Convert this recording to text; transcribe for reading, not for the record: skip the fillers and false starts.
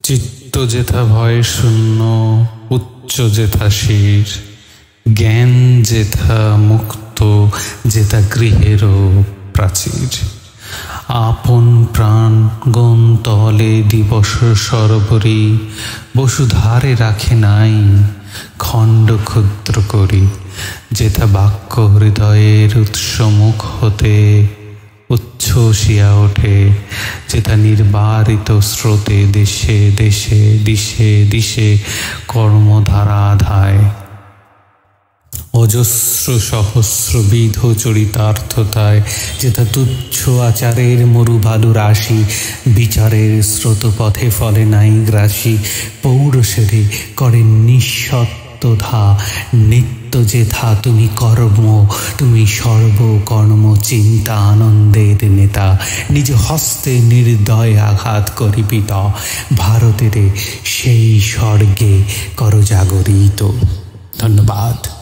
চিত্ত যেথা ভয় শূন্য, উচ্চ যেথা শির, জ্ঞান যেথা মুক্ত, যেথা গৃহেরও প্রাচীর। আপন প্রাণ গণ তলে দিবস সরবরি, বসুধারে রাখে নাই খণ্ড ক্ষুদ্র করি। যেথা বাক্য হৃদয়ের উৎসমুখ হতে উচ্ছ্বসিয়া ওঠে, যেথা নির্বারিত স্রোতে দেশে দেশে দিশে দিশে কর্মধারা ধায়। অজস্র সহস্রবিধ চরিতার্থতায় যেথা তুচ্ছ আচারের মরুভালু রাশি, বিচারের স্রোতপথে ফলে নাই গ্রাসী। পৌরুষেরে করে নিঃসত্ত্বধা নিত্য যেথা তুমি কর্ম, তুমি সর্বকর্ম চিন্তা আনন্দের নেতা। নিজ হস্তে নির্দয় আঘাত করি পিতা, ভারতের সেই স্বর্গে কর জাগরিত। ধন্যবাদ।